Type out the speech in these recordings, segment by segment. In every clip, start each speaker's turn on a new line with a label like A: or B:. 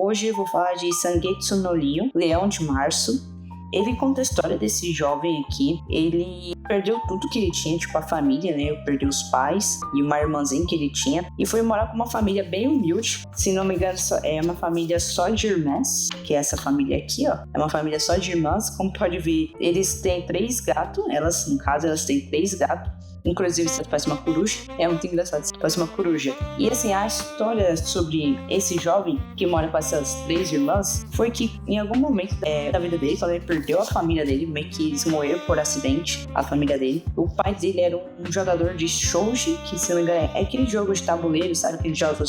A: Hoje eu vou falar de Sangetsu no Lion, Leão de Março. Ele conta a história desse jovem aqui. Ele perdeu tudo que ele tinha, tipo a família, né? Perdeu os pais e uma irmãzinha que ele tinha. E foi morar com uma família bem humilde. Se não me engano, é uma família só de irmãs. Que é essa família aqui, ó. É uma família só de irmãs. Como pode ver, eles têm 3 gatos. Elas, no caso, elas têm 3 gatos. Inclusive, isso parece uma coruja. É muito engraçado, isso parece uma coruja. E assim, a história sobre esse jovem que mora com essas 3 irmãs foi que em algum momento da vida dele, quando ele perdeu a família dele, meio que eles morreram por acidente, a família dele. O pai dele era um jogador de shoujo, que se não me engano é aquele jogo de tabuleiro, sabe? Aquele jogo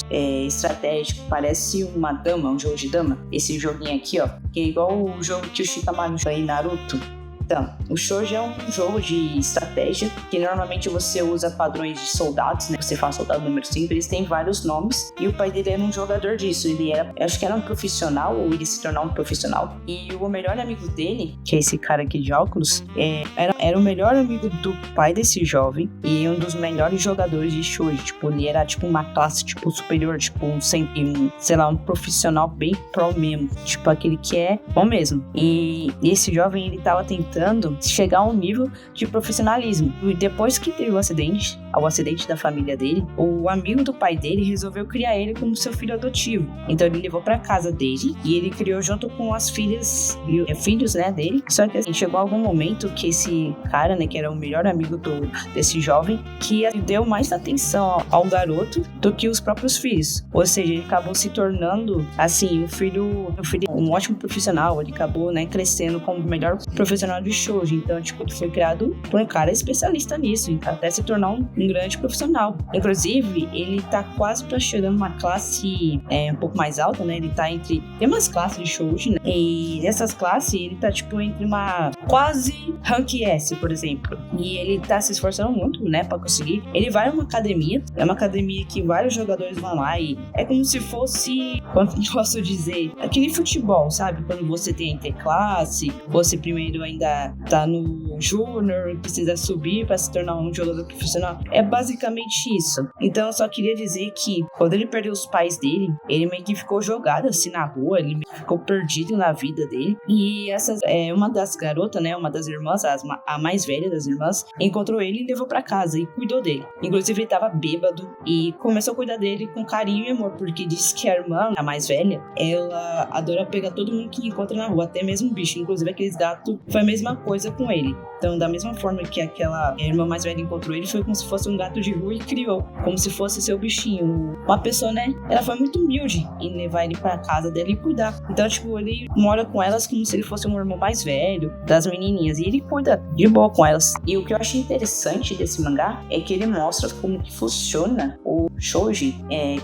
A: estratégico, parece uma dama, um jogo de dama. Esse joguinho aqui, ó, que é igual o jogo que o Shikamaru joga em Naruto. Então, o shoujo é um jogo de estratégia que normalmente você usa padrões de soldados, né? Você faz soldado número 5, eles têm vários nomes. E o pai dele era um jogador disso. Ele era, acho que era um profissional, ou ele se tornou um profissional. E o melhor amigo dele, que é esse cara aqui de óculos, era o melhor amigo do pai desse jovem e um dos melhores jogadores de shoujo. Tipo, ele era tipo uma classe tipo superior, tipo um profissional bem pro mesmo. Tipo, aquele que é bom mesmo. E esse jovem, ele tava tentando chegar a um nível de profissionalismo. E depois que teve o acidente da família dele, o amigo do pai dele resolveu criar ele como seu filho adotivo. Então ele levou pra casa dele e ele criou junto com as filhos, né, dele. Só que assim, chegou algum momento que esse cara, né, que era o melhor amigo desse jovem, que deu mais atenção ao garoto do que os próprios filhos. Ou seja, ele acabou se tornando, assim, o filho um ótimo profissional. Ele acabou, né, crescendo como o melhor profissional de shoujo. Então, tipo, ele foi criado por um cara especialista nisso, até se tornar um grande profissional. Inclusive, ele tá quase pra chegar numa classe um pouco mais alta, né? Ele tá entre... Tem umas classes de shoujo, né? E nessas classes, ele tá, tipo, entre uma quase rank S, por exemplo. E ele tá se esforçando muito, né? Pra conseguir. Ele vai numa academia. É uma academia que vários jogadores vão lá e é como se fosse... Como posso dizer? Aquele futebol, sabe? Quando você tem interclasse, você primeiro ainda tá no júnior, precisa subir para se tornar um jogador profissional. É basicamente isso. Então eu só queria dizer que quando ele perdeu os pais dele, ele meio que ficou jogado assim na rua, ele meio que ficou perdido na vida dele. E uma das garotas, né, uma das irmãs, a mais velha das irmãs, encontrou ele e levou para casa e cuidou dele. Inclusive ele tava bêbado e começou a cuidar dele com carinho e amor, porque disse que a irmã, a mais velha, ela adora pegar todo mundo que encontra na rua, até mesmo bicho. Inclusive aqueles gatos, foi a mesma coisa com ele. Então, da mesma forma que aquela irmã mais velha encontrou ele, foi como se fosse um gato de rua e criou, como se fosse seu bichinho. Uma pessoa, né, ela foi muito humilde em levar ele pra casa dela e cuidar. Então, tipo, ele mora com elas como se ele fosse um irmão mais velho das menininhas, e ele cuida de boa com elas. E o que eu achei interessante desse mangá é que ele mostra como que funciona o shoujo,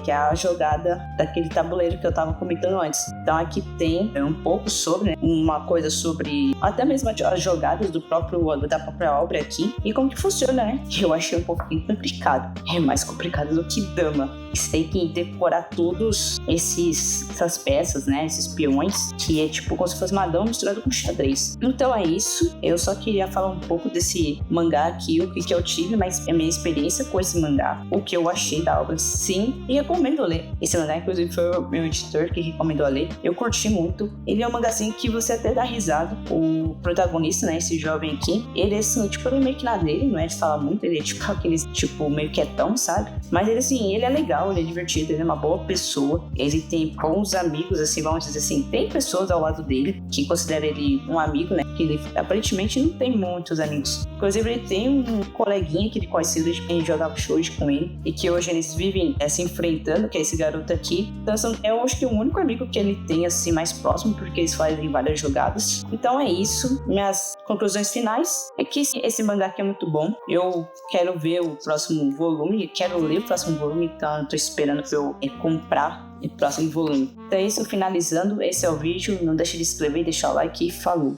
A: que é a jogada daquele tabuleiro que eu tava comentando antes. Então, aqui tem um pouco sobre, né, uma coisa sobre até mesmo as jogadas da própria obra aqui e como que funciona, né? Que eu achei um pouquinho complicado. É mais complicado do que dama. Você tem que decorar todos essas peças, né? Esses peões, que é tipo como se fosse uma dama misturada com xadrez. Então é isso. Eu só queria falar um pouco desse mangá aqui, o que eu tive, mas a minha experiência com esse mangá, o que eu achei da obra, sim, e recomendo ler. Esse mangá, inclusive, foi o meu editor que recomendou a ler. Eu curti muito. Ele é um mangá assim que você até dá risada. O protagonista, né? Esse jovem aqui, ele é assim, tipo, ele meio que na dele, não é de falar muito, ele é tipo aqueles, tipo, meio quietão, sabe? Mas ele, assim, ele é legal, ele é divertido, ele é uma boa pessoa, ele tem bons amigos, assim, vamos dizer assim, tem pessoas ao lado dele que consideram ele um amigo, né? Que ele aparentemente não tem muitos amigos. Inclusive, ele tem um coleguinha que ele conheceu desde que ele jogava shoujo com ele e que hoje eles vivem se enfrentando, que é esse garoto aqui. Então, eu acho que o único amigo que ele tem, assim, mais próximo, porque eles fazem várias jogadas. Então, é isso. Minhas conclusões finais é que esse mangá aqui é muito bom. Eu quero ver o próximo volume, quero ler o próximo volume, então eu tô esperando pra eu comprar o próximo volume. Então é isso, finalizando, esse é o vídeo. Não deixe de se inscrever, deixar o like e falou!